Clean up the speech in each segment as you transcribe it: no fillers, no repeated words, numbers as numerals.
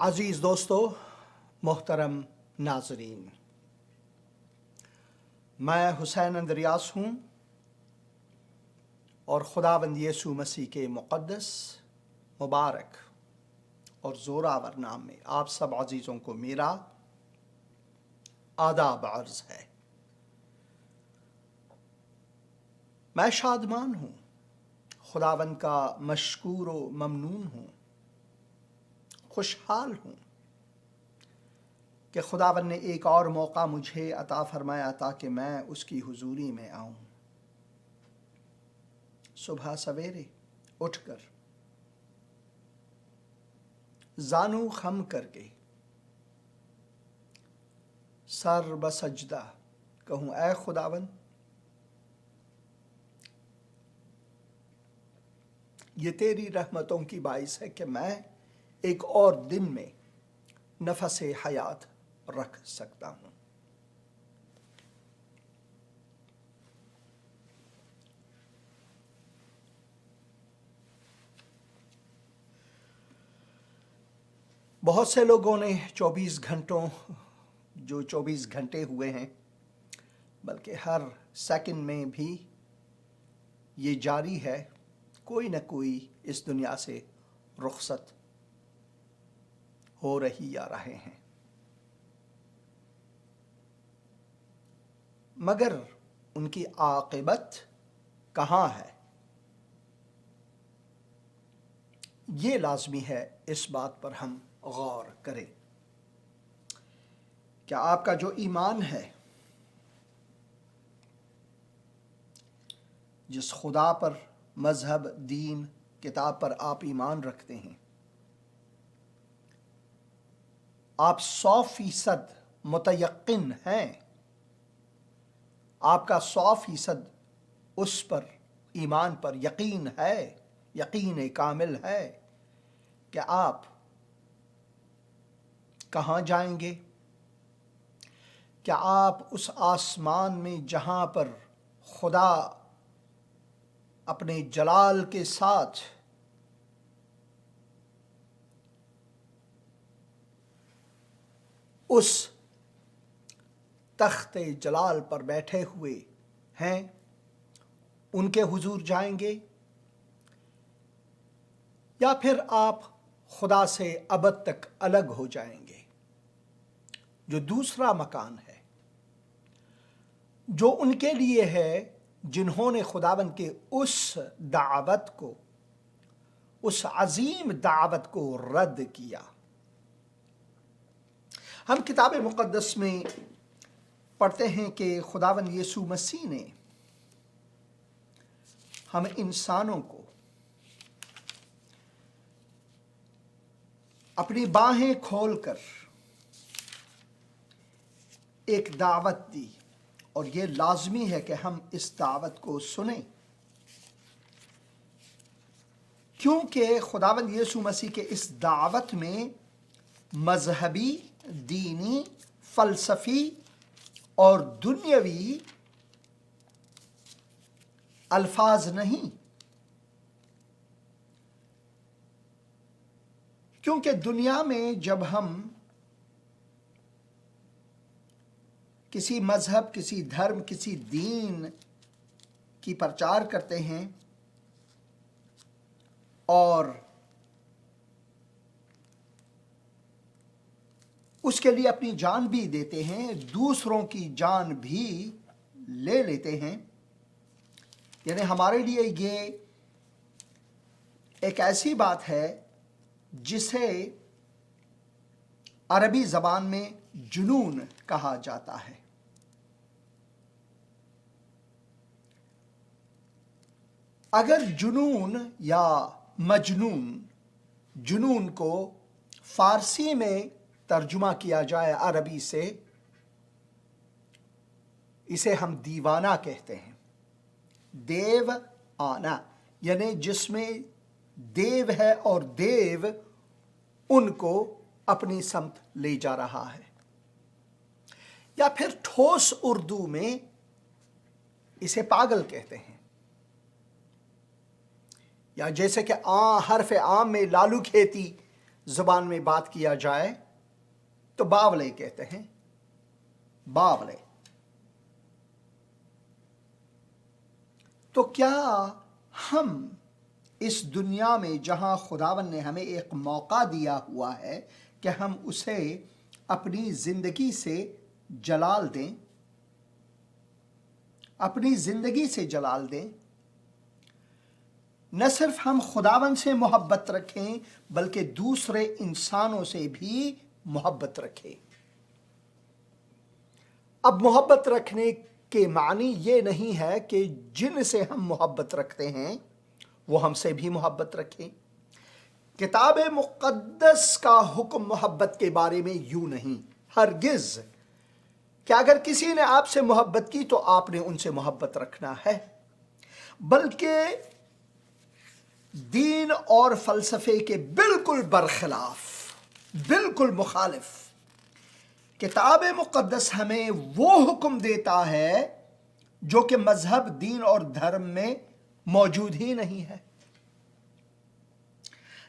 عزیز دوستو، محترم ناظرین، میں حسین اندریاس ہوں اور خداوند یسوع مسیح کے مقدس، مبارک اور زوراور نام میں آپ سب عزیزوں کو میرا آداب عرض ہے۔ میں شادمان ہوں، خداوند کا مشکور و ممنون ہوں، خوشحال ہوں کہ خداوند نے ایک اور موقع مجھے عطا فرمایا تاکہ میں اس کی حضوری میں آؤں۔ صبح سویرے اٹھ کر زانو خم کر کے سر بسجدہ کہوں، اے خداوند، یہ تیری رحمتوں کی باعث ہے کہ میں ایک اور دن میں نفس حیات رکھ سکتا ہوں۔ بہت سے لوگوں نے 24 گھنٹے ہوئے ہیں، بلکہ ہر سیکنڈ میں بھی یہ جاری ہے، کوئی نہ کوئی اس دنیا سے رخصت ہو رہی یا رہے ہیں، مگر ان کی عاقبت کہاں ہے؟ یہ لازمی ہے اس بات پر ہم غور کریں۔ کیا آپ کا جو ایمان ہے، جس خدا پر، مذہب، دین، کتاب پر آپ ایمان رکھتے ہیں، آپ 100% متیقن ہیں، آپ کا 100% اس پر، ایمان پر یقین ہے، یقین کامل ہے کہ آپ کہاں جائیں گے؟ کیا آپ اس آسمان میں جہاں پر خدا اپنے جلال کے ساتھ اس تخت جلال پر بیٹھے ہوئے ہیں، ان کے حضور جائیں گے، یا پھر آپ خدا سے ابد تک الگ ہو جائیں گے؟ جو دوسرا مکان ہے، جو ان کے لیے ہے جنہوں نے خداوند کے اس دعوت کو، اس عظیم دعوت کو رد کیا۔ ہم کتاب مقدس میں پڑھتے ہیں کہ خداوند یسوع مسیح نے ہم انسانوں کو اپنی باہیں کھول کر ایک دعوت دی، اور یہ لازمی ہے کہ ہم اس دعوت کو سنیں، کیونکہ خداوند یسوع مسیح کے اس دعوت میں مذہبی، دینی، فلسفی اور دنیاوی الفاظ نہیں، کیونکہ دنیا میں جب ہم کسی مذہب، کسی دھرم، کسی دین کی پرچار کرتے ہیں اور اس کے لیے اپنی جان بھی دیتے ہیں، دوسروں کی جان بھی لے لیتے ہیں، یعنی ہمارے لیے یہ ایک ایسی بات ہے جسے عربی زبان میں جنون کہا جاتا ہے۔ اگر جنون یا مجنون، جنون کو فارسی میں ترجمہ کیا جائے عربی سے، اسے ہم دیوانہ کہتے ہیں۔ دیو آنا، یعنی جس میں دیو ہے اور دیو ان کو اپنی سمت لے جا رہا ہے، یا پھر ٹھوس اردو میں اسے پاگل کہتے ہیں، یا جیسے کہ حرف عام میں لالو کھیتی زبان میں بات کیا جائے تو باولے کہتے ہیں، باولے۔ تو کیا ہم اس دنیا میں جہاں خداوند نے ہمیں ایک موقع دیا ہوا ہے کہ ہم اسے اپنی زندگی سے جلال دیں، اپنی زندگی سے جلال دیں، نہ صرف ہم خداوند سے محبت رکھیں بلکہ دوسرے انسانوں سے بھی محبت رکھیں؟ اب محبت رکھنے کے معنی یہ نہیں ہے کہ جن سے ہم محبت رکھتے ہیں وہ ہم سے بھی محبت رکھیں۔ کتاب مقدس کا حکم محبت کے بارے میں یوں نہیں، ہرگز، کہ اگر کسی نے آپ سے محبت کی تو آپ نے ان سے محبت رکھنا ہے، بلکہ دین اور فلسفے کے بالکل برخلاف، بالکل مخالف، کتاب مقدس ہمیں وہ حکم دیتا ہے جو کہ مذہب، دین اور دھرم میں موجود ہی نہیں ہے۔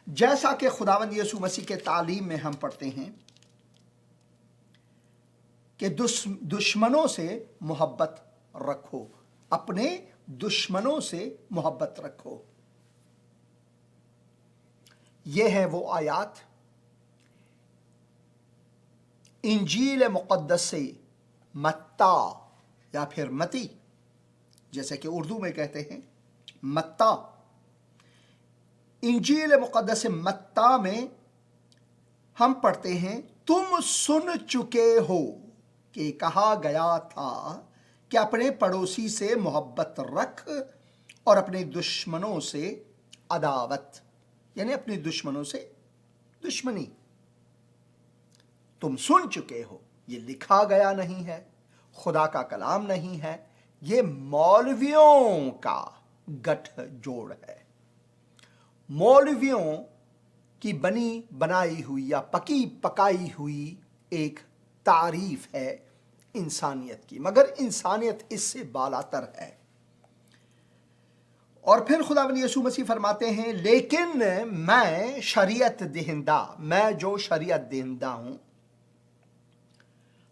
جیسا کہ خداوند یسوع مسیح کے تعلیم میں ہم پڑھتے ہیں کہ دشمنوں سے محبت رکھو، اپنے دشمنوں سے محبت رکھو۔ یہ ہے وہ آیات انجیل مقدس سے متی یا پھر متی، جیسے کہ اردو میں کہتے ہیں متی، انجیل مقدس متی میں ہم پڑھتے ہیں، تم سن چکے ہو کہ کہا گیا تھا کہ اپنے پڑوسی سے محبت رکھ اور اپنے دشمنوں سے عداوت، یعنی اپنے دشمنوں سے دشمنی۔ تم سن چکے ہو، یہ لکھا گیا نہیں ہے، خدا کا کلام نہیں ہے، یہ مولویوں کا گٹھ جوڑ ہے، مولویوں کی بنی بنائی ہوئی یا پکی پکائی ہوئی ایک تعریف ہے انسانیت کی، مگر انسانیت اس سے بالاتر ہے۔ اور پھر خداوند یسوع مسیح فرماتے ہیں، لیکن میں شریعت دہندہ، میں جو شریعت دہندہ ہوں۔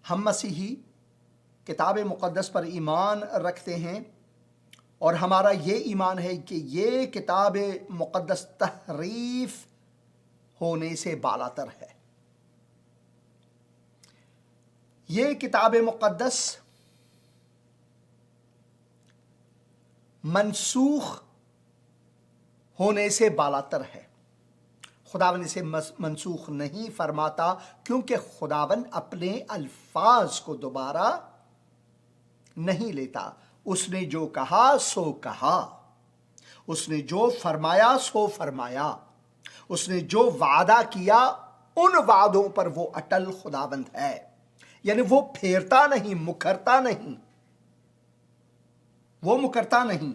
ہم مسیحی کتاب مقدس پر ایمان رکھتے ہیں اور ہمارا یہ ایمان ہے کہ یہ کتاب مقدس تحریف ہونے سے بالاتر ہے۔ یہ کتاب مقدس منسوخ ہونے سے بالاتر ہے۔ خداوند اسے منسوخ نہیں فرماتا، کیونکہ خداوند اپنے الفاظ کو دوبارہ نہیں لیتا۔ اس نے جو کہا سو کہا، اس نے جو فرمایا سو فرمایا، اس نے جو وعدہ کیا ان وعدوں پر وہ اٹل خداوند ہے، یعنی وہ پھیرتا نہیں، مکرتا نہیں، وہ مکرتا نہیں،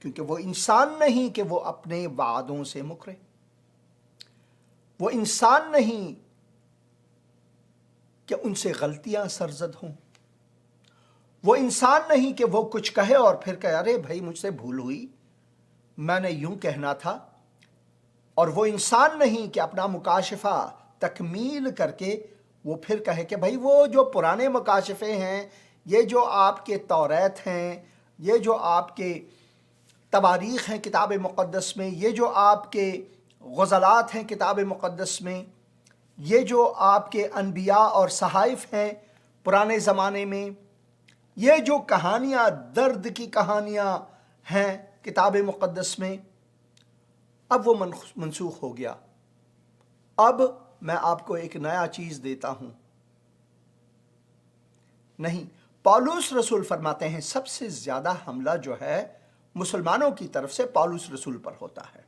کیونکہ وہ انسان نہیں کہ وہ اپنے وعدوں سے مکرے، وہ انسان نہیں کہ ان سے غلطیاں سرزد ہوں، وہ انسان نہیں کہ وہ کچھ کہے اور پھر کہے ارے بھائی مجھ سے بھول ہوئی، میں نے یوں کہنا تھا، اور وہ انسان نہیں کہ اپنا مکاشفہ تکمیل کر کے وہ پھر کہے کہ بھائی وہ جو پرانے مکاشفے ہیں، یہ جو آپ کے توریت ہیں، یہ جو آپ کے تواریخ ہیں کتاب مقدس میں، یہ جو آپ کے غزلات ہیں کتاب مقدس میں، یہ جو آپ کے انبیاء اور صحائف ہیں پرانے زمانے میں، یہ جو کہانیاں، درد کی کہانیاں ہیں کتاب مقدس میں، اب وہ منسوخ ہو گیا۔ اب میں آپ کو ایک نیا چیز دیتا ہوں۔ نہیں، پولس رسول فرماتے ہیں سب سے زیادہ حملہ جو ہے مسلمانوں کی طرف سے پولس رسول پر ہوتا ہے۔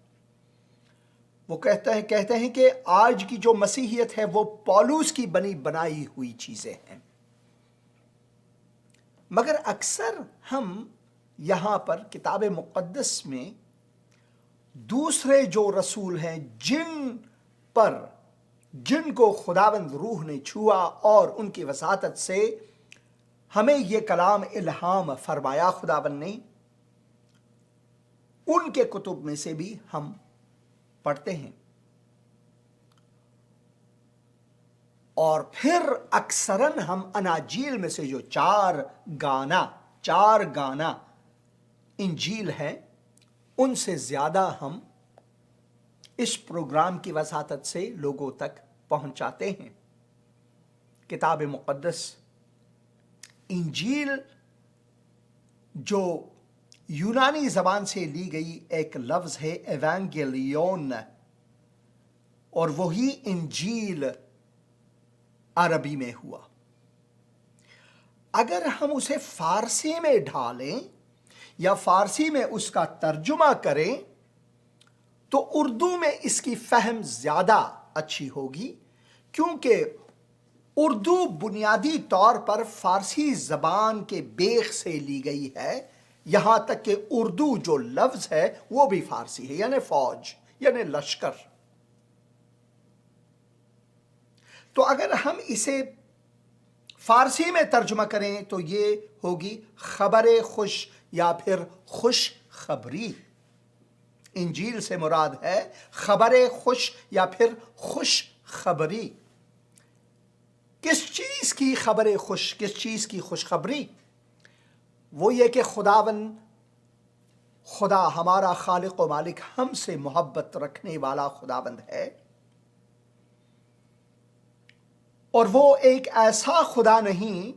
وہ کہتے ہیں کہ آج کی جو مسیحیت ہے وہ پولس کی بنی بنائی ہوئی چیزیں ہیں، مگر اکثر ہم یہاں پر کتاب مقدس میں دوسرے جو رسول ہیں جن کو خداوند روح نے چھوا اور ان کی وساطت سے ہمیں یہ کلام الہام فرمایا خداوند نے، ان کے کتب میں سے بھی ہم پڑھتے ہیں۔ اور پھر اکثراً ہم اناجیل میں سے جو چار گانا انجیل ہے ان سے زیادہ ہم اس پروگرام کی وساطت سے لوگوں تک پہنچاتے ہیں۔ کتاب مقدس انجیل جو یونانی زبان سے لی گئی ایک لفظ ہے ایوانگیلیون، اور وہی انجیل عربی میں ہوا۔ اگر ہم اسے فارسی میں ڈھالیں یا فارسی میں اس کا ترجمہ کریں تو اردو میں اس کی فہم زیادہ اچھی ہوگی، کیونکہ اردو بنیادی طور پر فارسی زبان کے بیخ سے لی گئی ہے، یہاں تک کہ اردو جو لفظ ہے وہ بھی فارسی ہے، یعنی فوج، یعنی لشکر۔ تو اگر ہم اسے فارسی میں ترجمہ کریں تو یہ ہوگی خبر خوش یا پھر خوش خبری۔ انجیل سے مراد ہے خبر خوش یا پھر خوش خبری۔ کس چیز کی خبر خوش، کس چیز کی خوشخبری؟ وہ یہ کہ خدا ہمارا خالق و مالک ہم سے محبت رکھنے والا خداوند ہے، اور وہ ایک ایسا خدا نہیں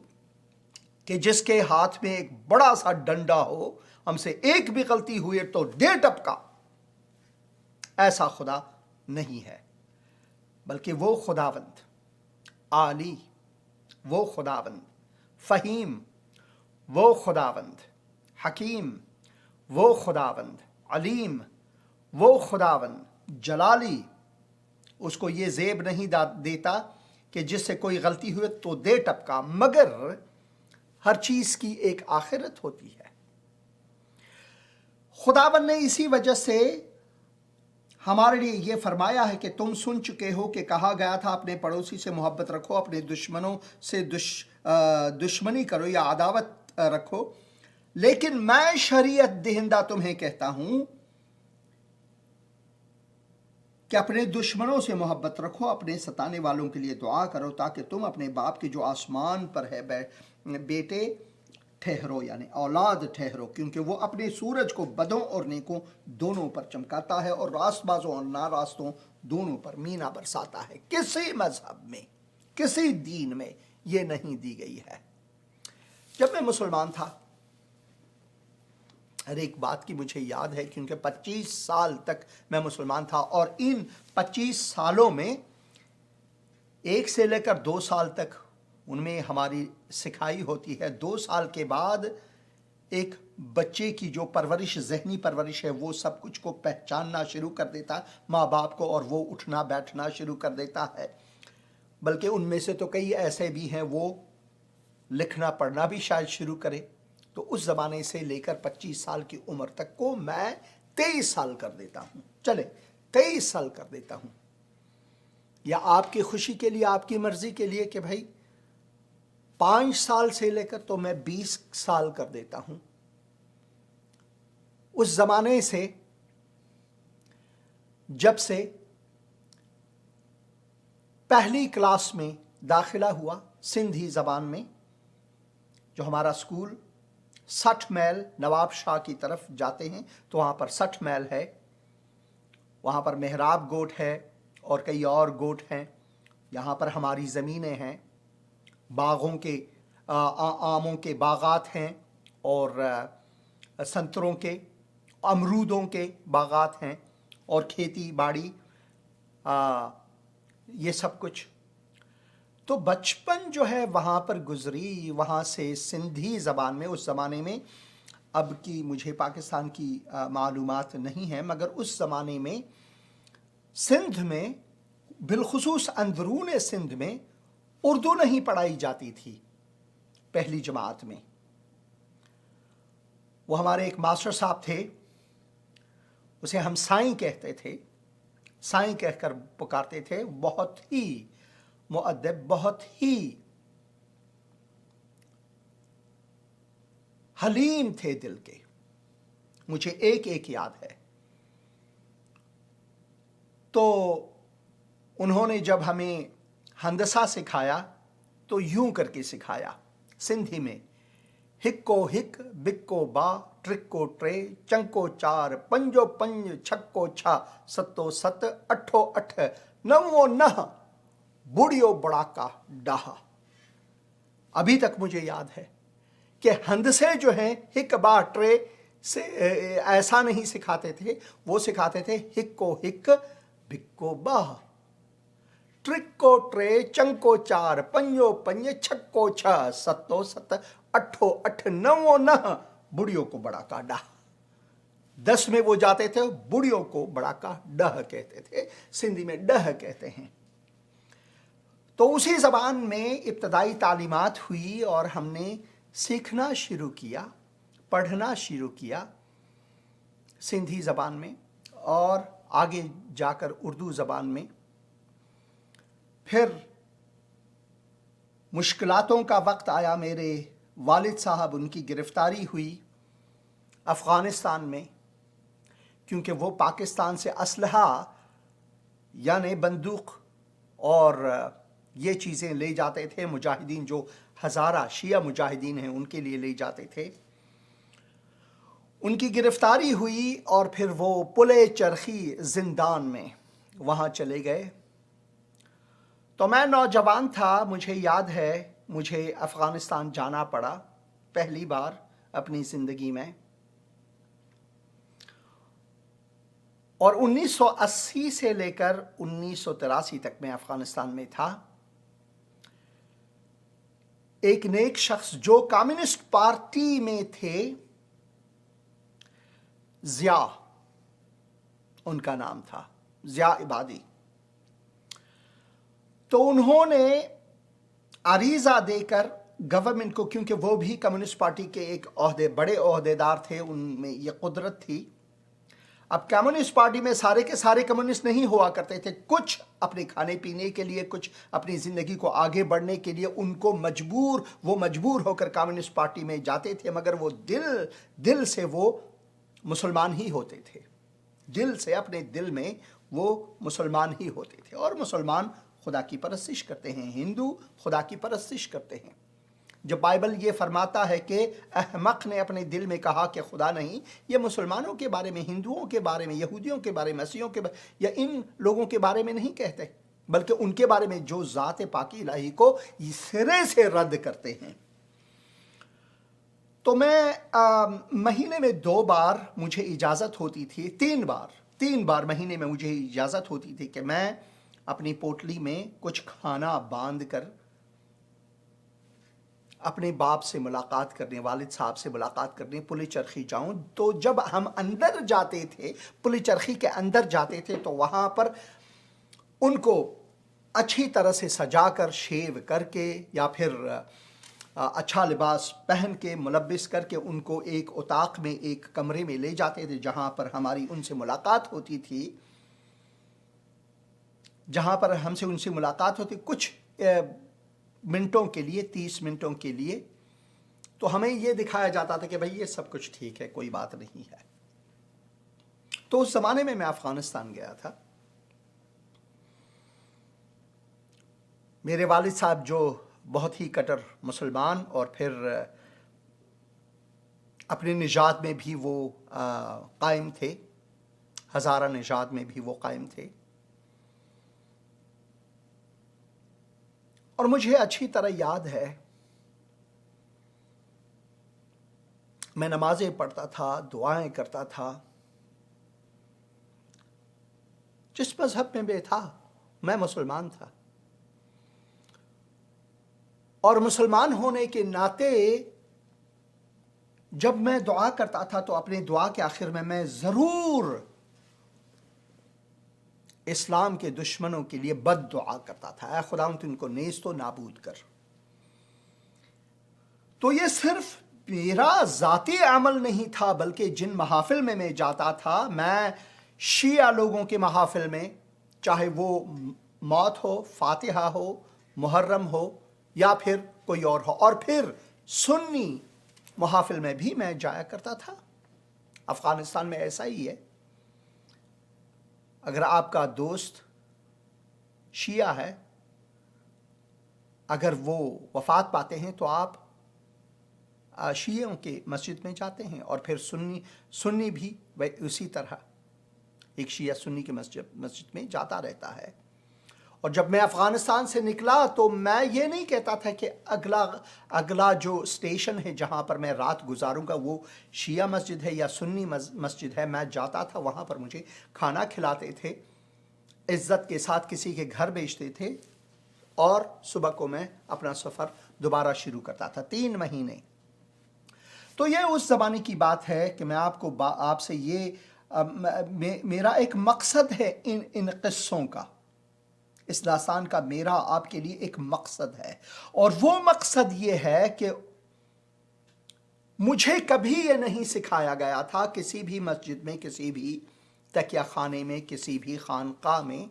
کہ جس کے ہاتھ میں ایک بڑا سا ڈنڈا ہو، ہم سے ایک بھی غلطی ہوئی تو دے ٹپکا، ایسا خدا نہیں ہے، بلکہ وہ خداوند عالی، وہ خداوند فہیم، وہ خداوند حکیم، وہ خداوند علیم، وہ خداوند جلالی، اس کو یہ زیب نہیں دیتا کہ جس سے کوئی غلطی ہوئے تو دے ٹپکا، مگر ہر چیز کی ایک آخرت ہوتی ہے۔ خداوند نے اسی وجہ سے ہمارے لیے یہ فرمایا ہے کہ تم سن چکے ہو کہ کہا گیا تھا اپنے پڑوسی سے محبت رکھو، اپنے دشمنوں سے دشمنی کرو یا عداوت رکھو، لیکن میں شریعت دہندہ تمہیں کہتا ہوں کہ اپنے دشمنوں سے محبت رکھو، اپنے ستانے والوں کے لیے دعا کرو، تاکہ تم اپنے باپ کے جو آسمان پر ہے بیٹے ٹھہرو، یعنی اولاد ٹھہرو، کیونکہ وہ اپنے سورج کو بدوں اور نیکوں دونوں پر چمکاتا ہے اور راست بازوں اور ناراستوں دونوں پر مینا برساتا ہے۔ کسی مذہب میں، کسی دین میں یہ نہیں دی گئی ہے۔ جب میں مسلمان تھا، ہر ایک بات کی مجھے یاد ہے، کیونکہ 25 سال تک میں مسلمان تھا، اور ان 25 سالوں میں 1 سے لے کر 2 سال تک ان میں ہماری سکھائی ہوتی ہے۔ 2 سال کے بعد ایک بچے کی جو پرورش، ذہنی پرورش ہے، وہ سب کچھ کو پہچاننا شروع کر دیتا ماں باپ کو، اور وہ اٹھنا بیٹھنا شروع کر دیتا ہے۔ بلکہ ان میں سے تو کئی ایسے بھی ہیں وہ لکھنا پڑھنا بھی شاید شروع کرے۔ تو اس زمانے سے لے کر 25 سال کی عمر تک کو میں 23 سال کر دیتا ہوں، چلے 23 سال کر دیتا ہوں، یا آپ کی خوشی کے لیے، آپ کی مرضی کے لیے کہ بھائی 5 سال سے لے کر تو میں 20 سال کر دیتا ہوں۔ اس زمانے سے جب سے پہلی کلاس میں داخلہ ہوا سندھی زبان میں، جو ہمارا اسکول 60 میل نواب شاہ کی طرف جاتے ہیں، تو وہاں پر 60 میل ہے، وہاں پر محراب گوٹ ہے اور کئی اور گوٹ ہیں، یہاں پر ہماری زمینیں ہیں، باغوں کے آموں کے باغات ہیں، اور سنتروں کے، امرودوں کے باغات ہیں، اور کھیتی باڑی، یہ سب کچھ۔ تو بچپن جو ہے وہاں پر گزری، وہاں سے سندھی زبان میں، اس زمانے میں، اب کی مجھے پاکستان کی معلومات نہیں ہے، مگر اس زمانے میں سندھ میں، بالخصوص اندرون سندھ میں، اردو نہیں پڑھائی جاتی تھی پہلی جماعت میں۔ وہ ہمارے ایک ماسٹر صاحب تھے، اسے ہم سائیں کہتے تھے، سائیں کہہ کر پکارتے تھے، بہت ہی مؤدب، بہت ہی حلیم تھے دل کے، مجھے ایک ایک یاد ہے۔ تو انہوں نے جب ہمیں ہندسہ سکھایا تو یوں کر کے سکھایا سندھی میں: ہکو ہک، بکو با، ٹرکو ٹرے، چنکو چار، پنجو پنج، چھکو چھا، ستو ست، اٹھو اٹھ، نو نہ، بڑیو بڑاکا ڈاہا۔ ابھی تک مجھے یاد ہے کہ ہندسے جو ہیں ہک با ٹرے سے ایسا نہیں سکھاتے تھے، وہ سکھاتے تھے ہکو ہک، بکو با، ٹرکو ٹرے، چنکو چار، پنجو پنج، چھکو چھ، ستو ست، اٹھو اٹھ، نو نہ، بڑیوں کو بڑا کا ڈہ۔ 10 میں وہ جاتے تھے، بڑیوں کو بڑا کا ڈہ کہتے تھے، سندھی میں ڈہ کہتے ہیں۔ تو اسی زبان میں ابتدائی تعلیمات ہوئی اور ہم نے سیکھنا شروع کیا، پڑھنا شروع کیا سندھی زبان میں، اور آگے جا کر اردو زبان میں۔ پھر مشکلاتوں کا وقت آیا، میرے والد صاحب، ان کی گرفتاری ہوئی افغانستان میں، کیونکہ وہ پاکستان سے اسلحہ یعنی بندوق اور یہ چیزیں لے جاتے تھے، مجاہدین جو ہزارہ شیعہ مجاہدین ہیں ان کے لیے لے جاتے تھے۔ ان کی گرفتاری ہوئی اور پھر وہ پلے چرخی زندان میں وہاں چلے گئے۔ تو میں نوجوان تھا، مجھے یاد ہے مجھے افغانستان جانا پڑا پہلی بار اپنی زندگی میں، اور 1980 سے لے کر 1983 تک میں افغانستان میں تھا۔ ایک نیک شخص جو کمیونسٹ پارٹی میں تھے، ضیاء ان کا نام تھا، ضیاء عبادی، تو انہوں نے عریضہ دے کر گورنمنٹ کو، کیونکہ وہ بھی کمیونسٹ پارٹی کے ایک بڑے عہدیدار تھے، ان میں یہ قدرت تھی۔ اب کمیونسٹ پارٹی میں سارے کے سارے کمیونسٹ نہیں ہوا کرتے تھے، کچھ اپنے کھانے پینے کے لیے، کچھ اپنی زندگی کو آگے بڑھنے کے لیے، ان کو مجبور ہو کر کمیونسٹ پارٹی میں جاتے تھے، مگر وہ دل سے وہ مسلمان ہی ہوتے تھے، دل سے، اپنے دل میں وہ مسلمان ہی ہوتے تھے، اور مسلمان خدا کی پرستش کرتے ہیں، ہندو خدا کی پرستش کرتے ہیں۔ جب بائبل یہ فرماتا ہے کہ احمق نے اپنے دل میں کہا کہ خدا نہیں، یہ مسلمانوں کے بارے میں، ہندوؤں کے بارے میں، یہودیوں کے بارے میں، مسیحیوں کے بارے میں، یا ان لوگوں کے بارے میں نہیں کہتے، بلکہ ان کے بارے میں جو ذات پاکی الہی کو سرے سے رد کرتے ہیں۔ تو میں مہینے میں 2 بار مجھے اجازت ہوتی تھی، 3 بار مہینے میں مجھے اجازت ہوتی تھی کہ میں اپنی پوٹلی میں کچھ کھانا باندھ کر اپنے باپ سے ملاقات کرنے، والد صاحب سے ملاقات کرنے پلی چرخی جاؤں۔ تو جب ہم اندر جاتے تھے، پلی چرخی کے اندر جاتے تھے، تو وہاں پر ان کو اچھی طرح سے سجا کر، شیو کر کے، یا پھر اچھا لباس پہن کے، ملبس کر کے، ان کو ایک اتاق میں، ایک کمرے میں لے جاتے تھے، جہاں پر ہماری ان سے ملاقات ہوتی تھی، کچھ منٹوں کے لیے، 30 منٹوں کے لیے۔ تو ہمیں یہ دکھایا جاتا تھا کہ بھئی یہ سب کچھ ٹھیک ہے، کوئی بات نہیں ہے۔ تو اس زمانے میں افغانستان گیا تھا۔ میرے والد صاحب جو بہت ہی کٹر مسلمان، اور پھر اپنے نژاد میں بھی وہ قائم تھے، ہزارہ نژاد میں بھی وہ قائم تھے، اور مجھے اچھی طرح یاد ہے میں نمازیں پڑھتا تھا، دعائیں کرتا تھا، جس مذہب میں تھا، میں مسلمان تھا، اور مسلمان ہونے کے ناطے جب میں دعا کرتا تھا تو اپنے دعا کے آخر میں ضرور اسلام کے دشمنوں کے لیے بد دعا کرتا تھا، اے خداوند تو ان کو نیست و نابود کر۔ تو یہ صرف میرا ذاتی عمل نہیں تھا، بلکہ جن محافل میں جاتا تھا، میں شیعہ لوگوں کے محافل میں، چاہے وہ موت ہو، فاتحہ ہو، محرم ہو، یا پھر کوئی اور ہو، اور پھر سنی محافل میں بھی میں جایا کرتا تھا۔ افغانستان میں ایسا ہی ہے، اگر آپ کا دوست شیعہ ہے اگر وہ وفات پاتے ہیں تو آپ شیعوں کے مسجد میں جاتے ہیں، اور پھر سنی بھی اسی طرح ایک شیعہ سنی کے مسجد میں جاتا رہتا ہے۔ اور جب میں افغانستان سے نکلا تو میں یہ نہیں کہتا تھا کہ اگلا جو اسٹیشن ہے جہاں پر میں رات گزاروں گا وہ شیعہ مسجد ہے یا سنی مسجد ہے۔ میں جاتا تھا، وہاں پر مجھے کھانا کھلاتے تھے، عزت کے ساتھ کسی کے گھر بھیجتے تھے، اور صبح کو میں اپنا سفر دوبارہ شروع کرتا تھا 3 مہینے۔ تو یہ اس زمانے کی بات ہے کہ میں آپ سے یہ میرا ایک مقصد ہے ان قصوں کا، اس داستان کا میرا آپ کے لیے ایک مقصد ہے، اور وہ مقصد یہ ہے کہ مجھے کبھی یہ نہیں سکھایا گیا تھا کسی بھی مسجد میں، کسی بھی تکیہ خانے میں، کسی بھی خانقاہ میں،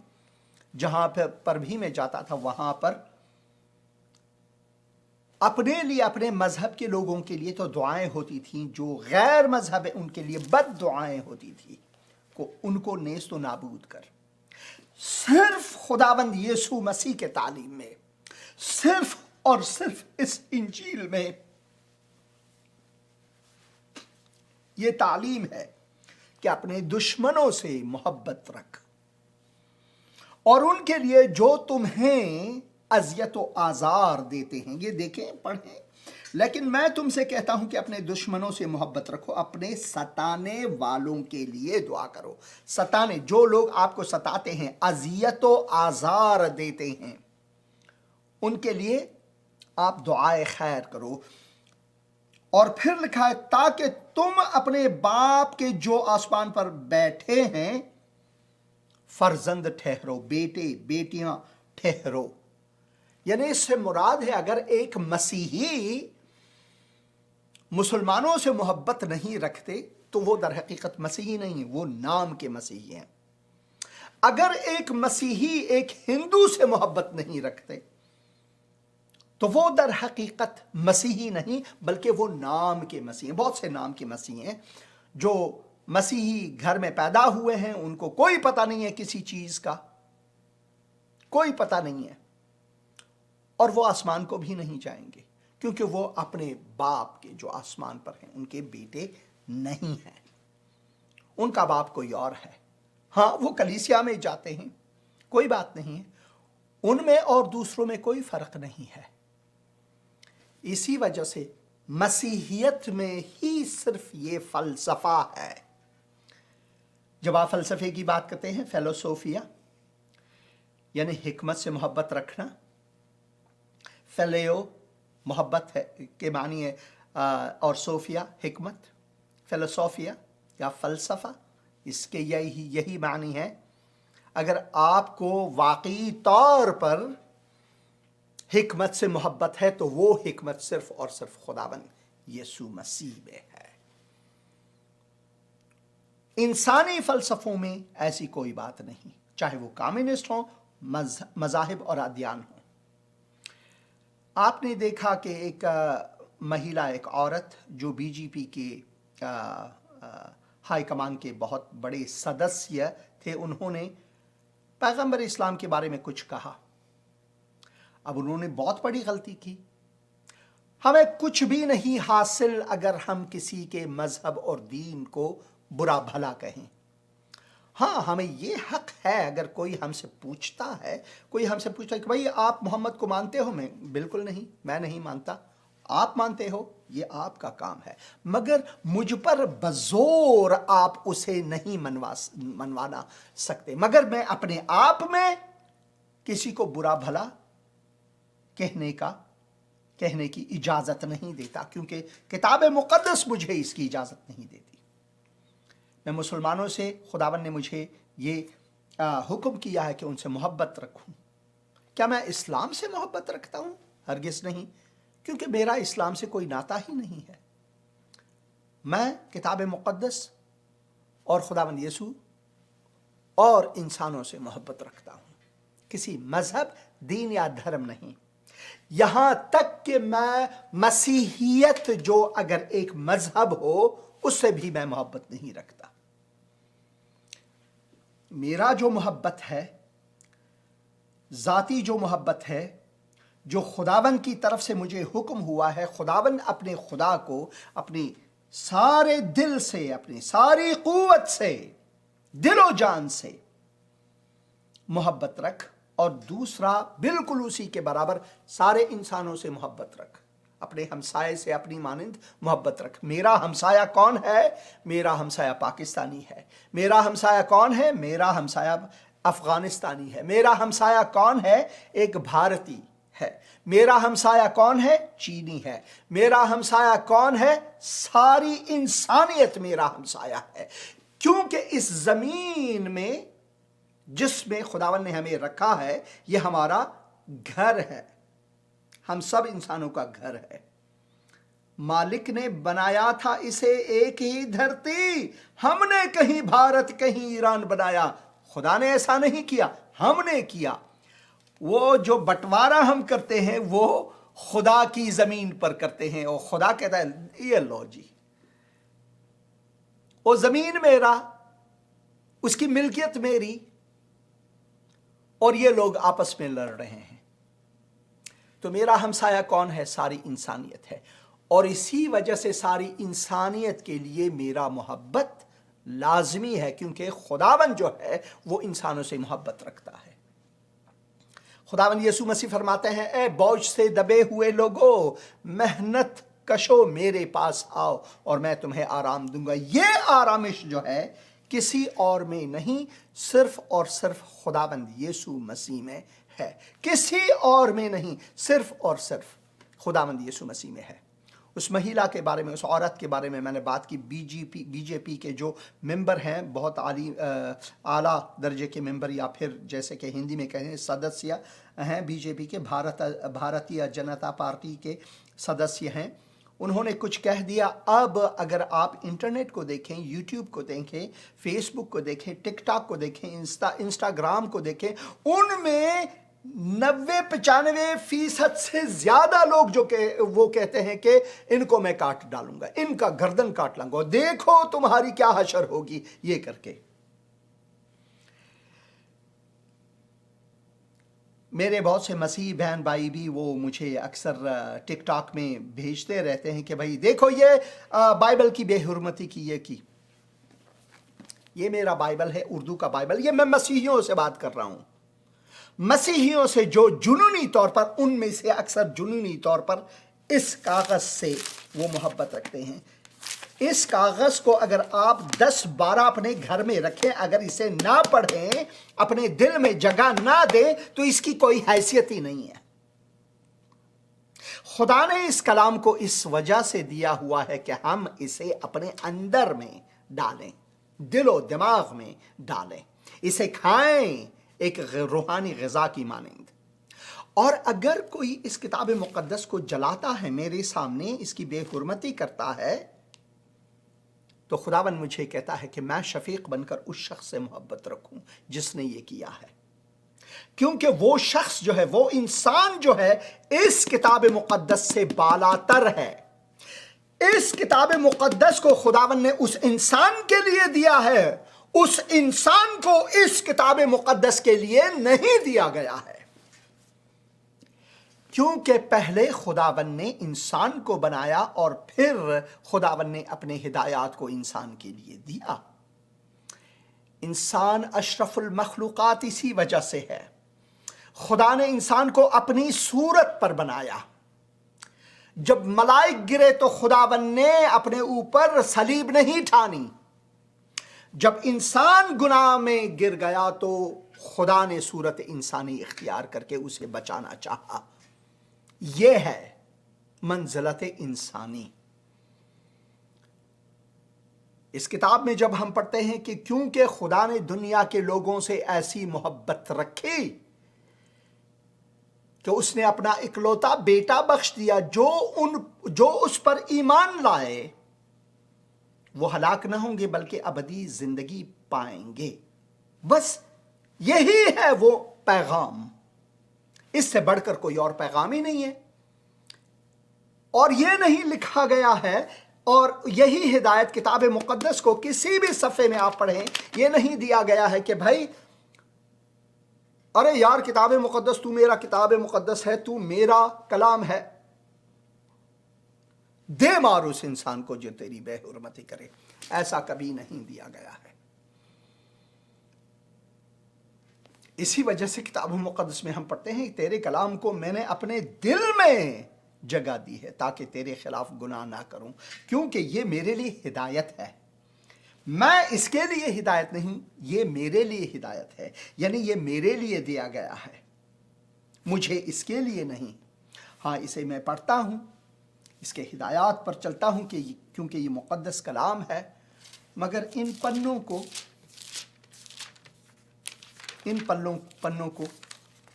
جہاں پر بھی میں جاتا تھا وہاں پر اپنے لیے، اپنے مذہب کے لوگوں کے لیے تو دعائیں ہوتی تھیں، جو غیر مذہب ہے ان کے لیے بد دعائیں ہوتی تھیں، ان کو نیست و نابود کر۔ صرف خداوند یسوع مسیح کے تعلیم میں، صرف اور صرف اس انجیل میں یہ تعلیم ہے کہ اپنے دشمنوں سے محبت رکھ، اور ان کے لیے جو تمہیں اذیت و آزار دیتے ہیں، یہ دیکھیں، پڑھیں، لیکن میں تم سے کہتا ہوں کہ اپنے دشمنوں سے محبت رکھو، اپنے ستانے والوں کے لیے دعا کرو۔ ستانے، جو لوگ آپ کو ستاتے ہیں، اذیت و آزار دیتے ہیں، ان کے لیے آپ دعائے خیر کرو۔ اور پھر لکھا ہے تاکہ تم اپنے باپ کے جو آسمان پر بیٹھے ہیں فرزند ٹھہرو، بیٹے بیٹیاں ٹھہرو۔ یعنی اس سے مراد ہے اگر ایک مسیحی مسلمانوں سے محبت نہیں رکھتے تو وہ در حقیقت مسیحی نہیں، وہ نام کے مسیحی ہیں۔ اگر ایک مسیحی ایک ہندو سے محبت نہیں رکھتے تو وہ در حقیقت مسیحی نہیں بلکہ وہ نام کے مسیحی ہیں۔ بہت سے نام کے مسیحی ہیں جو مسیحی گھر میں پیدا ہوئے ہیں، ان کو کوئی پتہ نہیں ہے کسی چیز کا، کوئی پتہ نہیں ہے، اور وہ آسمان کو بھی نہیں جائیں گے کیونکہ وہ اپنے باپ کے جو آسمان پر ہیں ان کے بیٹے نہیں ہیں، ان کا باپ کوئی اور ہے۔ ہاں، وہ کلیسیا میں جاتے ہیں، کوئی بات نہیں ہے، ان میں اور دوسروں میں کوئی فرق نہیں ہے۔ اسی وجہ سے مسیحیت میں ہی صرف یہ فلسفہ ہے۔ جب آپ فلسفے کی بات کرتے ہیں، فیلوسوفیا یعنی حکمت سے محبت رکھنا، فیلیو محبت ہے کے معنی ہے، اور صوفیا حکمت، فلسوفیا یا فلسفہ اس کے یہی معنی ہے۔ اگر آپ کو واقعی طور پر حکمت سے محبت ہے تو وہ حکمت صرف اور صرف خداوند یسوع مسیح میں ہے۔ انسانی فلسفوں میں ایسی کوئی بات نہیں، چاہے وہ کمیونسٹ ہوں، مذاہب اور ادیان ہوں۔ آپ نے دیکھا کہ ایک مہیلا، ایک عورت جو بی جے پی کے ہائی کمان کے بہت بڑے سدسیہ تھے، انہوں نے پیغمبر اسلام کے بارے میں کچھ کہا۔ اب انہوں نے بہت بڑی غلطی کی۔ ہمیں کچھ بھی نہیں حاصل اگر ہم کسی کے مذہب اور دین کو برا بھلا کہیں۔ ہاں، ہمیں یہ حق ہے، اگر کوئی ہم سے پوچھتا ہے کہ بھئی آپ محمد کو مانتے ہو؟ میں بالکل نہیں، میں نہیں مانتا۔ آپ مانتے ہو، یہ آپ کا کام ہے، مگر مجھ پر بزور آپ اسے نہیں منوانا سکتے۔ مگر میں اپنے آپ میں کسی کو برا بھلا کہنے کی اجازت نہیں دیتا، کیونکہ کتاب مقدس مجھے اس کی اجازت نہیں دیتی۔ میں مسلمانوں سے، خداوند نے مجھے یہ حکم کیا ہے کہ ان سے محبت رکھوں۔ کیا میں اسلام سے محبت رکھتا ہوں؟ ہرگز نہیں، کیونکہ میرا اسلام سے کوئی ناطہ ہی نہیں ہے۔ میں کتاب مقدس اور خداوند یسوع اور انسانوں سے محبت رکھتا ہوں، کسی مذہب، دین یا دھرم نہیں۔ یہاں تک کہ میں مسیحیت جو اگر ایک مذہب ہو اس سے بھی میں محبت نہیں رکھتا۔ میرا جو محبت ہے، ذاتی جو محبت ہے، جو خداوند کی طرف سے مجھے حکم ہوا ہے، خداوند اپنے خدا کو اپنی سارے دل سے، اپنی ساری قوت سے، دل و جان سے محبت رکھ، اور دوسرا بالکل اسی کے برابر سارے انسانوں سے محبت رکھ، اپنے ہمسائے سے اپنی مانند محبت رکھ۔ میرا ہمسایہ کون ہے؟ میرا ہمسایہ پاکستانی ہے۔ میرا ہمسایہ کون ہے؟ میرا ہمسایہ افغانستانی ہے۔ میرا ہمسایہ کون ہے؟ ایک بھارتی ہے۔ میرا ہمسایہ کون ہے؟ چینی ہے۔ میرا ہمسایہ کون ہے؟ ساری انسانیت میرا ہمسایہ ہے، کیونکہ اس زمین میں جس میں خداوند نے ہمیں رکھا ہے یہ ہمارا گھر ہے، ہم سب انسانوں کا گھر ہے۔ مالک نے بنایا تھا اسے ایک ہی دھرتی، ہم نے کہیں بھارت کہیں ایران بنایا، خدا نے ایسا نہیں کیا، ہم نے کیا۔ وہ جو بٹوارہ ہم کرتے ہیں وہ خدا کی زمین پر کرتے ہیں، اور خدا کہتا ہے یہ لو جی، وہ زمین میرا، اس کی ملکیت میری، اور یہ لوگ آپس میں لڑ رہے ہیں۔ تو میرا ہمسایہ کون ہے؟ ساری انسانیت ہے، اور اسی وجہ سے ساری انسانیت کے لیے میرا محبت لازمی ہے، کیونکہ خداوند جو ہے وہ انسانوں سے محبت رکھتا ہے۔ خداوند یسوع مسیح فرماتے ہیں، اے بوجھ سے دبے ہوئے لوگو، محنت کشو، میرے پاس آؤ اور میں تمہیں آرام دوں گا۔ یہ آرامش جو ہے کسی اور میں نہیں، صرف اور صرف خداوند یسوع مسیح میں ہے، کسی اور میں نہیں، صرف اور صرف خداوند یسوع مسیح میں ہے۔ اس مہیلا کے بارے میں، اس عورت کے بارے میں نے بات کی۔ بی جے پی کے جو ممبر ہیں، بہت اعلیٰ درجے کے ممبر، یا پھر جیسے کہ ہندی میں کہیں سدسیہ ہیں، بی جے پی کے بھارتیہ جنتا پارٹی کے سدسیہ ہیں، انہوں نے کچھ کہہ دیا۔ اب اگر آپ انٹرنیٹ کو دیکھیں، یوٹیوب کو دیکھیں، فیس بک کو دیکھیں، ٹک ٹاک کو دیکھیں، انسٹاگرام کو دیکھیں، ان میں 90-95% سے زیادہ لوگ جو کہ وہ کہتے ہیں کہ ان کو میں کاٹ ڈالوں گا، ان کا گردن کاٹ لوں گا، دیکھو تمہاری کیا حشر ہوگی یہ کر کے۔ میرے بہت سے مسیح بہن بھائی بھی وہ مجھے اکثر ٹک ٹاک میں بھیجتے رہتے ہیں کہ بھائی دیکھو یہ بائبل کی بے حرمتی کی یہ کی۔ یہ میرا بائبل ہے، اردو کا بائبل، یہ میں مسیحیوں سے بات کر رہا ہوں، مسیحیوں سے جو جنونی طور پر، ان میں سے اکثر جنونی طور پر اس کاغذ سے وہ محبت رکھتے ہیں۔ اس کاغذ کو اگر آپ 10-12 اپنے گھر میں رکھیں، اگر اسے نہ پڑھیں، اپنے دل میں جگہ نہ دیں، تو اس کی کوئی حیثیت ہی نہیں ہے۔ خدا نے اس کلام کو اس وجہ سے دیا ہوا ہے کہ ہم اسے اپنے اندر میں ڈالیں، دل و دماغ میں ڈالیں، اسے کھائیں، ایک روحانی غذا کی مانند۔ اور اگر کوئی اس کتاب مقدس کو جلاتا ہے میرے سامنے، اس کی بے حرمتی کرتا ہے، تو خداوند مجھے کہتا ہے کہ میں شفیق بن کر اس شخص سے محبت رکھوں جس نے یہ کیا ہے، کیونکہ وہ شخص جو ہے، وہ انسان جو ہے، اس کتاب مقدس سے بالاتر ہے۔ اس کتاب مقدس کو خداوند نے اس انسان کے لیے دیا ہے، اس انسان کو اس کتاب مقدس کے لیے نہیں دیا گیا ہے، کیونکہ پہلے خداوند نے انسان کو بنایا اور پھر خداوند نے اپنے ہدایات کو انسان کے لیے دیا۔ انسان اشرف المخلوقات اسی وجہ سے ہے۔ خدا نے انسان کو اپنی صورت پر بنایا۔ جب ملائک گرے تو خداوند نے اپنے اوپر صلیب نہیں ٹھانی۔ جب انسان گناہ میں گر گیا تو خدا نے صورت انسانی اختیار کر کے اسے بچانا چاہا۔ یہ ہے منزلت انسانی۔ اس کتاب میں جب ہم پڑھتے ہیں کہ کیونکہ خدا نے دنیا کے لوگوں سے ایسی محبت رکھی کہ اس نے اپنا اکلوتا بیٹا بخش دیا، جو اس پر ایمان لائے وہ ہلاک نہ ہوں گے بلکہ ابدی زندگی پائیں گے۔ بس یہی ہے وہ پیغام، اس سے بڑھ کر کوئی اور پیغام ہی نہیں ہے۔ اور یہ نہیں لکھا گیا ہے، اور یہی ہدایت کتاب مقدس کو کسی بھی صفحے میں آپ پڑھیں، یہ نہیں دیا گیا ہے کہ بھائی ارے یار کتاب مقدس، تو میرا کتاب مقدس ہے، تو میرا کلام ہے، دے مار اس انسان کو جو تیری بے حرمتی کرے. ایسا کبھی نہیں دیا گیا ہے. اسی وجہ سے کتاب مقدس میں ہم پڑھتے ہیں تیرے کلام کو میں نے اپنے دل میں جگہ دی ہے تاکہ تیرے خلاف گناہ نہ کروں، کیونکہ یہ میرے لیے ہدایت ہے. میں اس کے لیے ہدایت نہیں، یہ میرے لیے ہدایت ہے، یعنی یہ میرے لیے دیا گیا ہے، مجھے اس کے لیے نہیں. ہاں اسے میں پڑھتا ہوں، اس کے ہدایات پر چلتا ہوں کیونکہ یہ مقدس کلام ہے، مگر ان پنوں کو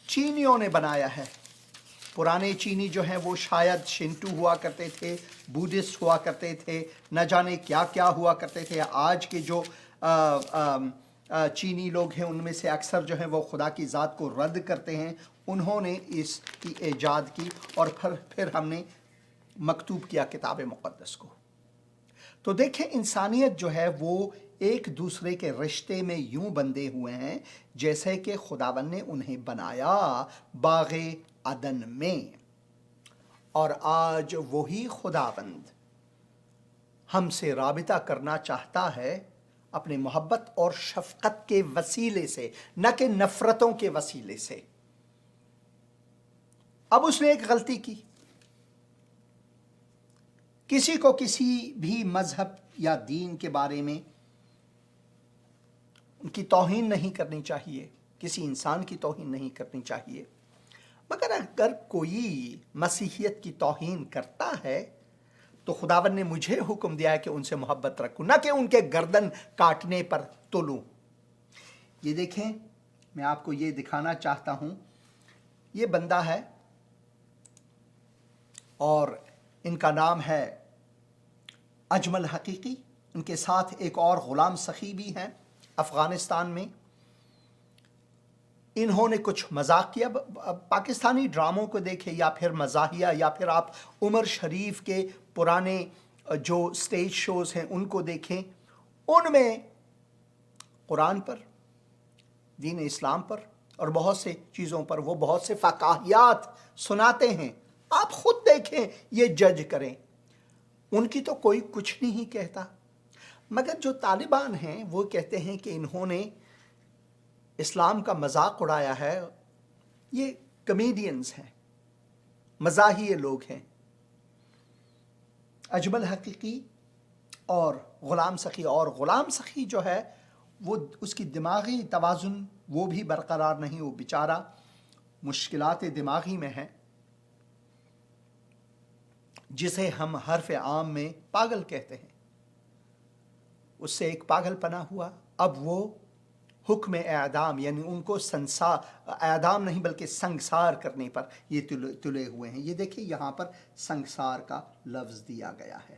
چینیوں نے بنایا ہے. پرانے چینی جو ہیں وہ شاید شنٹو ہوا کرتے تھے، بودھسٹ ہوا کرتے تھے، نہ جانے کیا کیا ہوا کرتے تھے. آج کے جو چینی لوگ ہیں ان میں سے اکثر جو ہیں وہ خدا کی ذات کو رد کرتے ہیں. انہوں نے اس کی ایجاد کی اور پھر ہم نے مکتوب کیا کتاب مقدس کو. تو دیکھیں انسانیت جو ہے وہ ایک دوسرے کے رشتے میں یوں بندھے ہوئے ہیں جیسے کہ خداوند نے انہیں بنایا باغ عدن میں. اور آج وہی خداوند ہم سے رابطہ کرنا چاہتا ہے اپنے محبت اور شفقت کے وسیلے سے، نہ کہ نفرتوں کے وسیلے سے. اب اس نے ایک غلطی کی، کسی کو کسی بھی مذہب یا دین کے بارے میں ان کی توہین نہیں کرنی چاہیے، کسی انسان کی توہین نہیں کرنی چاہیے. مگر اگر کوئی مسیحیت کی توہین کرتا ہے تو خداوند نے مجھے حکم دیا ہے کہ ان سے محبت رکھوں، نہ کہ ان کے گردن کاٹنے پر تلوں. یہ دیکھیں، میں آپ کو یہ دکھانا چاہتا ہوں، یہ بندہ ہے اور ان کا نام ہے اجمل حقیقی. ان کے ساتھ ایک اور غلام سخی بھی ہیں افغانستان میں. انہوں نے کچھ مذاق کیا. پاکستانی ڈراموں کو دیکھیں یا پھر مزاحیہ یا پھر آپ عمر شریف کے پرانے جو سٹیج شوز ہیں ان کو دیکھیں. ان میں قرآن پر، دین اسلام پر اور بہت سے چیزوں پر وہ بہت سے فقاہیات سناتے ہیں. آپ خود دیکھیں، یہ جج کریں. ان کی تو کوئی کچھ نہیں کہتا. مگر جو طالبان ہیں وہ کہتے ہیں کہ انہوں نے اسلام کا مذاق اڑایا ہے. یہ کمیڈینز ہیں، مزاحیہ لوگ ہیں. اجمل حقیقی اور غلام سخی جو ہے وہ اس کی دماغی توازن وہ بھی برقرار نہیں. وہ بیچارہ مشکلات دماغی میں ہے، جسے ہم حرف عام میں پاگل کہتے ہیں. اس سے ایک پاگل پنا ہوا. اب وہ حکم اعدام، یعنی ان کو اعدام نہیں بلکہ سنگسار کرنے پر یہ تلے ہوئے ہیں. یہ دیکھیں یہاں پر سنگسار کا لفظ دیا گیا ہے.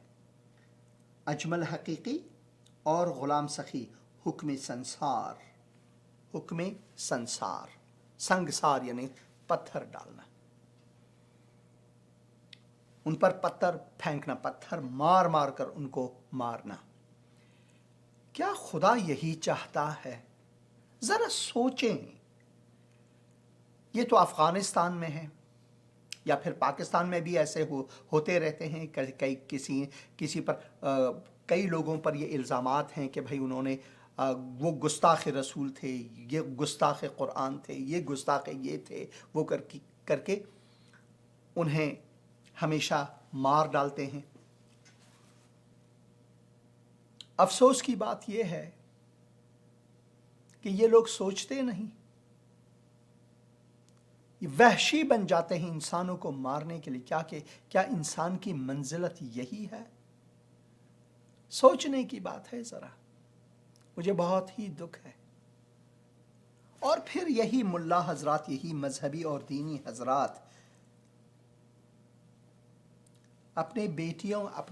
اجمل حقیقی اور غلام سخی، حکم سنسار، سنگسار یعنی پتھر ڈالنا، ان پر پتھر پھینکنا، پتھر مار مار کر ان کو مارنا. کیا خدا یہی چاہتا ہے؟ ذرا سوچیں. یہ تو افغانستان میں ہے، یا پھر پاکستان میں بھی ایسے ہوتے رہتے ہیں. کسی پر کئی لوگوں پر یہ الزامات ہیں کہ بھائی انہوں نے وہ گستاخ رسول تھے، یہ گستاخ قرآن تھے، یہ گستاخ یہ تھے، وہ کر کے انہیں ہمیشہ مار ڈالتے ہیں. افسوس کی بات یہ ہے کہ یہ لوگ سوچتے نہیں، یہ وحشی بن جاتے ہیں انسانوں کو مارنے کے لیے. کیا انسان کی منزلت یہی ہے؟ سوچنے کی بات ہے. ذرا مجھے بہت ہی دکھ ہے. اور پھر یہی ملا حضرات، یہی مذہبی اور دینی حضرات اپنے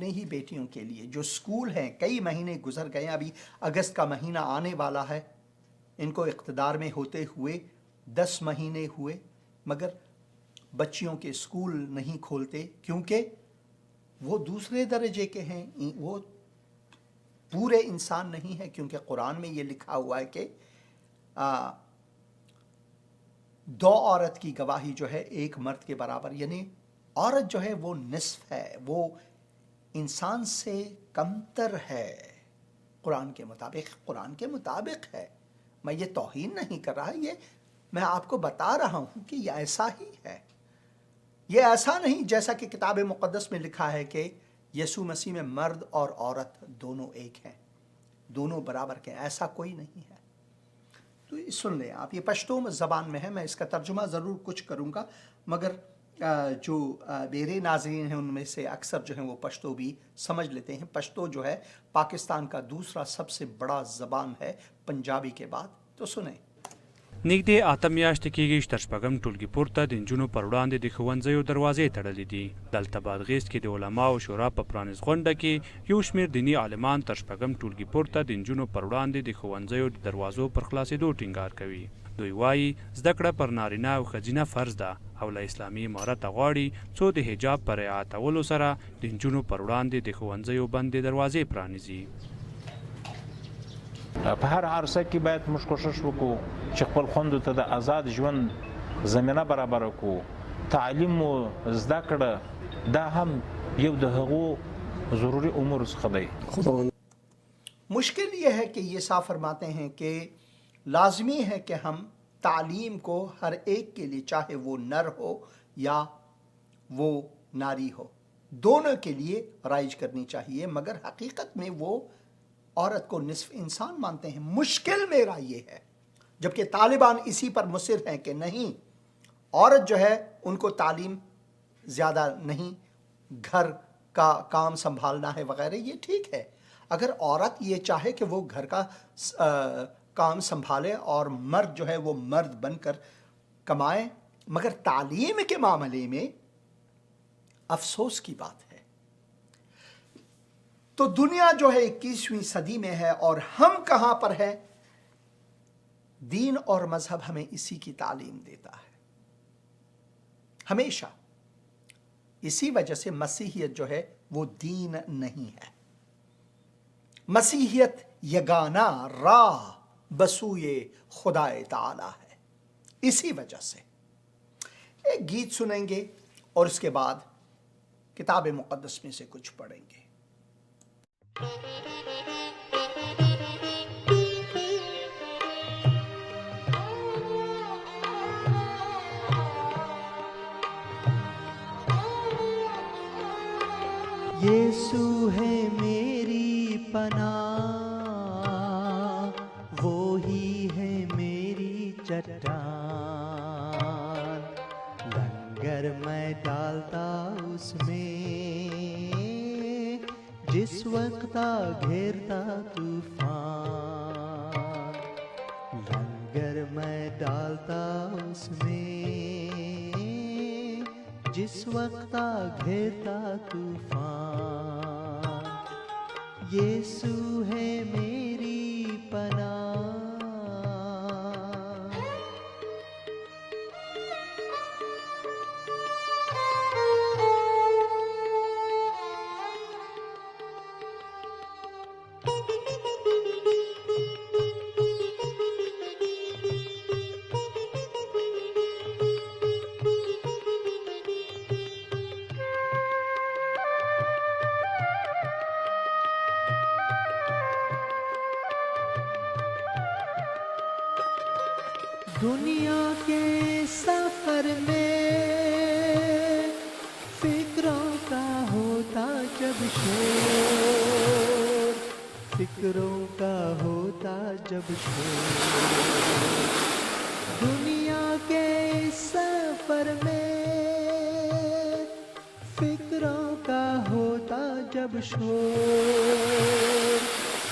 ہی بیٹیوں کے لیے جو سکول ہیں، کئی مہینے گزر گئے، ابھی اگست کا مہینہ آنے والا ہے، ان کو اقتدار میں ہوتے ہوئے 10 مہینے ہوئے، مگر بچیوں کے سکول نہیں کھولتے کیونکہ وہ دوسرے درجے کے ہیں. وہ پورے انسان نہیں ہے، کیونکہ قرآن میں یہ لکھا ہوا ہے کہ دو عورت کی گواہی جو ہے ایک مرد کے برابر، یعنی عورت جو ہے وہ نصف ہے، وہ انسان سے کمتر ہے قرآن کے مطابق ہے۔ میں یہ توہین نہیں کر رہا، یہ میں آپ کو بتا رہا ہوں کہ یہ ایسا ہی ہے۔ یہ ایسا نہیں جیسا کہ کتاب مقدس میں لکھا ہے کہ یسوع مسیح میں مرد اور عورت دونوں ایک ہیں، دونوں برابر کے، ایسا کوئی نہیں ہے۔ تو سن لیں آپ، یہ پشتو زبان میں ہے، میں اس کا ترجمہ ضرور کچھ کروں گا، مگر جو میرے ناظرین ہیں ان میں سے اکثر جو ہیں وہ پشتو بھی سمجھ لیتے ہیں۔ پشتو جو ہے پاکستان کا دوسرا سب سے بڑا زبان ہے پنجابی کے بعد، تو سنیں۔ نږدې اته میاشتې کېږي چې تر شپږم ټولګي پورته د نجونو پر وړاندې د ښوونځیو دروازې تړلې دي. دلته بادغیس کې د علماو شورا په پرانیست غونډه کې یو شمېر دیني عالمان تر شپږم ټولګي پورته د نجونو پر وړاندې د ښوونځیو د دروازو پر خلاصېدو ټینګار کوي. دوی وایي زده کړه پر نارینه او ښځینه فرض ده او له اسلامي امارته غواړي څو د حجاب په رعایتولو سره د نجونو پر وړاندې د ښوونځیو بندې دروازې پرانیزي. په هر عرصه کې باید موږ کوشش وکړو چې خپل خویندو ته د آزاد ژوند زمینه برابره کړو. تعلیم و زده کړه دا هم یو د هغو ضروری امور څخه دی. مشکل یہ ہے کہ یہ صاف فرماتے ہیں کہ لازمی ہے کہ ہم تعلیم کو ہر ایک کے لیے، چاہے وہ نر ہو یا وہ ناری ہو، دونوں کے لیے رائج کرنی چاہیے، مگر حقیقت میں وہ عورت کو نصف انسان مانتے ہیں۔ مشکل میرا یہ ہے، جبکہ طالبان اسی پر مصر ہیں کہ نہیں، عورت جو ہے ان کو تعلیم زیادہ نہیں، گھر کا کام سنبھالنا ہے وغیرہ، یہ ٹھیک ہے۔ اگر عورت یہ چاہے کہ وہ گھر کا کام سنبھالے اور مرد جو ہے وہ مرد بن کر کمائے، مگر تعلیم کے معاملے میں افسوس کی بات ہے۔ تو دنیا جو ہے 21ویں صدی میں ہے اور ہم کہاں پر ہے؟ دین اور مذہب ہمیں اسی کی تعلیم دیتا ہے ہمیشہ۔ اسی وجہ سے مسیحیت جو ہے وہ دین نہیں ہے، مسیحیت یگانہ راہ بسوئے خدا تعالی ہے۔ اسی وجہ سے ایک گیت سنیں گے اور اس کے بعد کتاب مقدس میں سے کچھ پڑھیں گے۔ یسوع ہے میری پناہ، وہی ہے میری چٹان، لنگر میں ڈالتا اس میں جس وقت گھیرتا طوفان، لنگر میں ڈالتا اس میں جس وقت گھیرتا طوفان، یسوع ہے میری پناہ۔ دنیا کے سفر میں فکروں کا ہوتا جب شور، فکروں کا ہوتا جب شور، دنیا کے سفر میں فکروں کا ہوتا جب شور،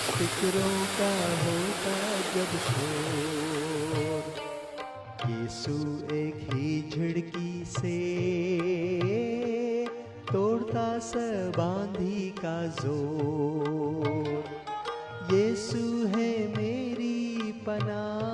فکروں کا ہوتا جب شور، یسوع ایک ہی جھڑکی سے توڑتا سب آندھی کا زور، یسوع ہے میری پناہ۔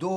2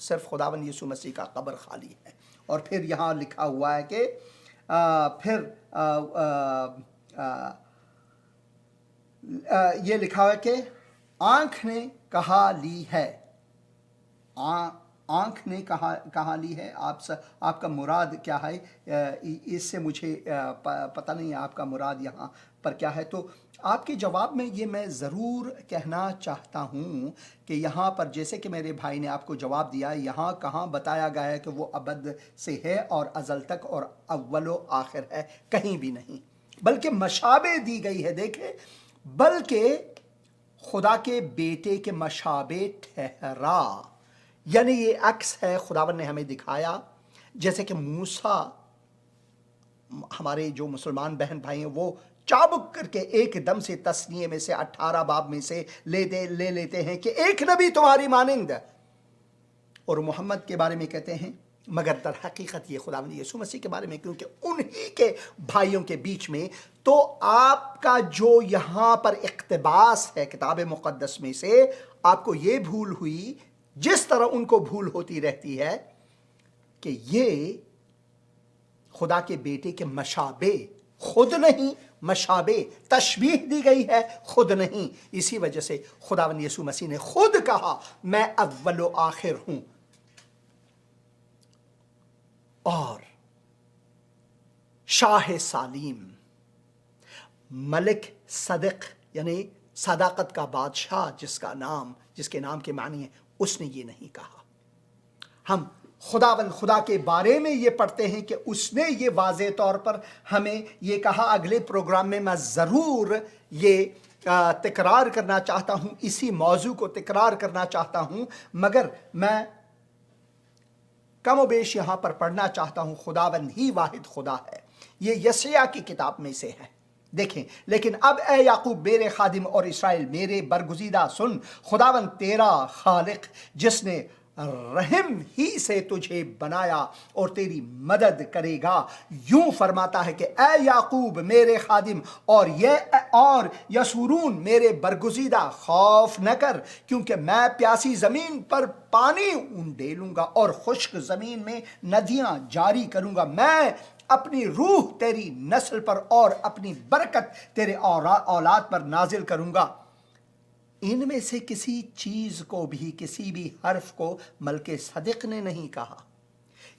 صرف خداوند یسوع مسیح کا قبر خالی ہے. اور پھر یہاں لکھا ہوا ہے کہ یہ لکھا ہوا ہے کہ آنکھ نے کہا لی ہے. آنکھ نے کہا لی ہے. آپ کا مراد کیا ہے؟ اس سے مجھے پتہ نہیں ہے آپ کا مراد یہاں پر کیا ہے. تو آپ کے جواب میں یہ میں ضرور کہنا چاہتا ہوں کہ یہاں پر جیسے کہ میرے بھائی نے آپ کو جواب دیا، یہاں کہاں بتایا گیا ہے کہ وہ ابد سے ہے اور ازل تک اور اول و آخر ہے؟ کہیں بھی نہیں، بلکہ مشابہ دی گئی ہے. دیکھیں، بلکہ خدا کے بیٹے کے مشابہ ٹھہرا، یعنی یہ عکس ہے خداوند نے ہمیں دکھایا. جیسے کہ موسیٰ، ہمارے جو مسلمان بہن بھائی ہیں وہ چابک کر کے ایک دم سے تثنیہ میں سے 18 باب میں سے لے لیتے ہیں کہ ایک نبی تمہاری مانند، اور محمد کے بارے میں کہتے ہیں، مگر در حقیقت یہ خداوند یسوع مسیح کے بارے میں، کیونکہ انہی کے بھائیوں کے بیچ میں. تو آپ کا جو یہاں پر اقتباس ہے کتاب مقدس میں سے، آپ کو یہ بھول ہوئی، جس طرح ان کو بھول ہوتی رہتی ہے، کہ یہ خدا کے بیٹے کے مشابہ خود نہیں، مشابہ تشبیہ دی گئی ہے، خود نہیں. اسی وجہ سے خداوند یسوع مسیح نے خود کہا میں اول و آخر ہوں. اور شاہ سالم، ملک صدق، یعنی صداقت کا بادشاہ، جس کے نام کے معنی ہے، اس نے یہ نہیں کہا. ہم خدا کے بارے میں یہ پڑھتے ہیں کہ اس نے یہ واضح طور پر ہمیں یہ کہا. اگلے پروگرام میں میں ضرور یہ تکرار کرنا چاہتا ہوں، اسی موضوع کو تکرار کرنا چاہتا ہوں، مگر میں کم و بیش یہاں پر پڑھنا چاہتا ہوں. خداوند ہی واحد خدا ہے. یہ یسیع کی کتاب میں سے ہے. دیکھیں، لیکن اب اے یعقوب میرے خادم اور اسرائیل میرے برگزیدہ سن، خداوند تیرا خالق جس نے رحم ہی سے تجھے بنایا اور تیری مدد کرے گا، یوں فرماتا ہے کہ اے یعقوب میرے خادم اور یسورون میرے برگزیدہ، خوف نہ کر، کیونکہ میں پیاسی زمین پر پانی ڈیلوں گا اور خشک زمین میں ندیاں جاری کروں گا. میں اپنی روح تیری نسل پر اور اپنی برکت تیرے اولاد پر نازل کروں گا. ان میں سے کسی چیز کو بھی، کسی بھی حرف کو ملک صدق نے نہیں کہا،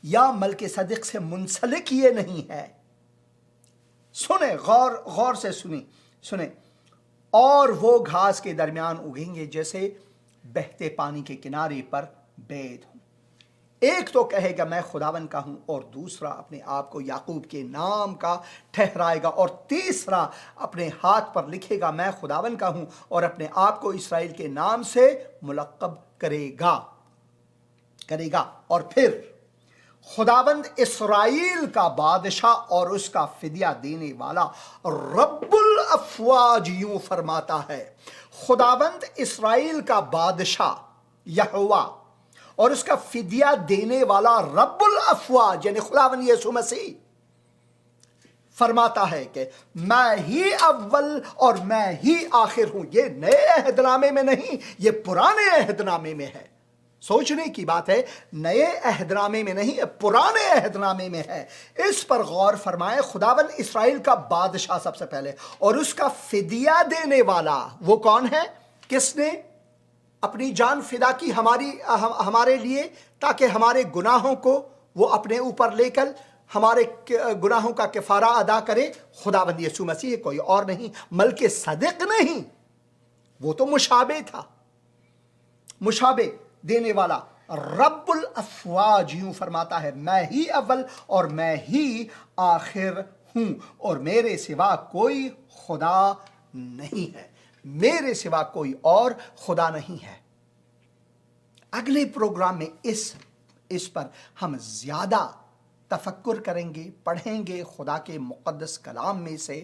یا ملک صدق سے منسلک یہ نہیں ہے. سنیں، غور سے سنیں. اور وہ گھاس کے درمیان اگیں گے جیسے بہتے پانی کے کنارے پر بید ہوں. ایک تو کہے گا میں خداوند کا ہوں، اور دوسرا اپنے آپ کو یعقوب کے نام کا ٹھہرائے گا، اور تیسرا اپنے ہاتھ پر لکھے گا میں خداوند کا ہوں، اور اپنے آپ کو اسرائیل کے نام سے ملقب کرے گا. اور پھر خداوند اسرائیل کا بادشاہ اور اس کا فدیہ دینے والا رب الافواج یوں فرماتا ہے. خداوند اسرائیل کا بادشاہ یہوہ اور اس کا فدیہ دینے والا رب الافواج یعنی خداوند یسوع مسیح فرماتا ہے کہ میں ہی اول اور میں ہی آخر ہوں. یہ نئے عہد نامے میں نہیں، یہ پرانے عہد نامے میں ہے. سوچنے کی بات ہے، نئے عہد نامے میں نہیں، پرانے عہد نامے میں ہے. اس پر غور فرمائے. خداوند اسرائیل کا بادشاہ سب سے پہلے، اور اس کا فدیہ دینے والا وہ کون ہے؟ کس نے اپنی جان فدا کی ہمارے لیے، تاکہ ہمارے گناہوں کو وہ اپنے اوپر لے کر ہمارے گناہوں کا کفارہ ادا کرے؟ خداوند یسوع مسیح، کوئی اور نہیں. ملک صدق نہیں، وہ تو مشابہ تھا. مشابہ دینے والا رب الافواج یوں فرماتا ہے میں ہی اول اور میں ہی آخر ہوں، اور میرے سوا کوئی خدا نہیں ہے. میرے سوا کوئی اور خدا نہیں ہے. اگلے پروگرام میں اس پر ہم زیادہ تفکر کریں گے، پڑھیں گے خدا کے مقدس کلام میں سے.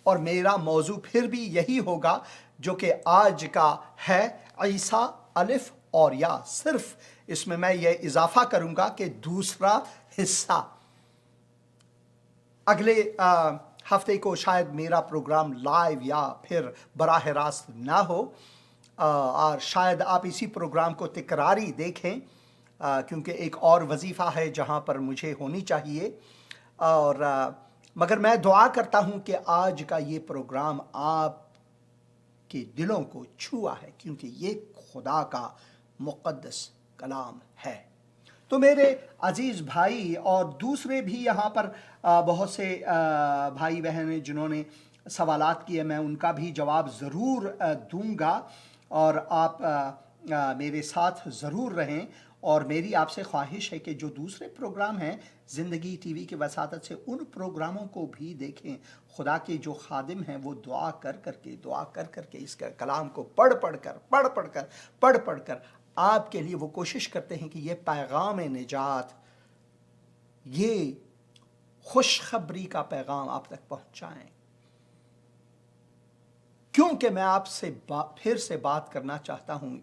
اور میرا موضوع پھر بھی یہی ہوگا جو کہ آج کا ہے، عیسیٰ الف اور یا. صرف اس میں یہ اضافہ کروں گا کہ دوسرا حصہ اگلے ہفتے کو شاید میرا پروگرام لائیو یا پھر براہ راست نہ ہو، اور شاید آپ اسی پروگرام کو تکراری دیکھیں. کیونکہ ایک اور وظیفہ ہے جہاں پر مجھے ہونی چاہیے، اور مگر میں دعا کرتا ہوں کہ آج کا یہ پروگرام آپ کے دلوں کو چھوا ہے، کیونکہ یہ خدا کا مقدس کلام ہے۔ تو میرے عزیز بھائی اور دوسرے بھی یہاں پر بہت سے بھائی بہن ہیں جنہوں نے سوالات کیے، میں ان کا بھی جواب ضرور دوں گا، اور آپ میرے ساتھ ضرور رہیں۔ اور میری آپ سے خواہش ہے کہ جو دوسرے پروگرام ہیں زندگی ٹی وی کی وساطت سے، ان پروگراموں کو بھی دیکھیں۔ خدا کے جو خادم ہیں وہ دعا کر کر کے اس کا کلام کو پڑھ پڑھ کر آپ کے لیے وہ کوشش کرتے ہیں کہ یہ پیغام نجات، یہ خوشخبری کا پیغام آپ تک پہنچائیں۔ کیونکہ میں آپ سے پھر سے بات کرنا چاہتا ہوں،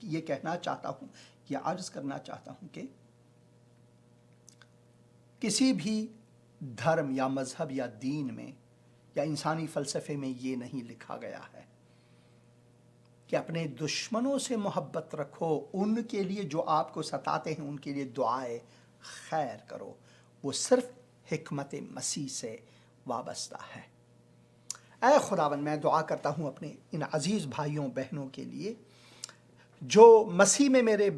یہ کہنا چاہتا ہوں، یہ عرض کرنا چاہتا ہوں کہ کسی بھی دھرم یا مذہب یا دین میں یا انسانی فلسفے میں یہ نہیں لکھا گیا ہے کہ اپنے دشمنوں سے محبت رکھو، ان کے لیے جو آپ کو ستاتے ہیں ان کے لیے دعائے خیر کرو۔ وہ صرف حکمت مسیح سے وابستہ ہے۔ اے خداوند، میں دعا کرتا ہوں اپنے ان عزیز بھائیوں بہنوں کے لیے جو مسیح میں میرے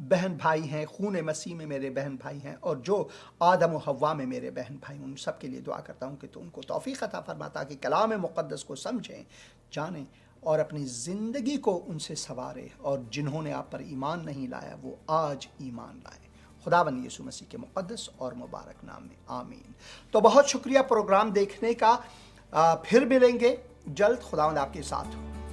بہن بھائی ہیں، خون مسیح میں میرے بہن بھائی ہیں، اور جو آدم و حوا میں میرے بہن بھائی، ان سب کے لیے دعا کرتا ہوں کہ تو ان کو توفیق عطا فرما تاکہ کلام مقدس کو سمجھیں، جانیں اور اپنی زندگی کو ان سے سنوارے، اور جنہوں نے آپ پر ایمان نہیں لایا وہ آج ایمان لائے۔ خداوند یسوع مسیح کے مقدس اور مبارک نام میں آمین۔ تو بہت شکریہ پروگرام دیکھنے کا، پھر ملیں گے جلد۔ خداوند آپ کے ساتھ ہو۔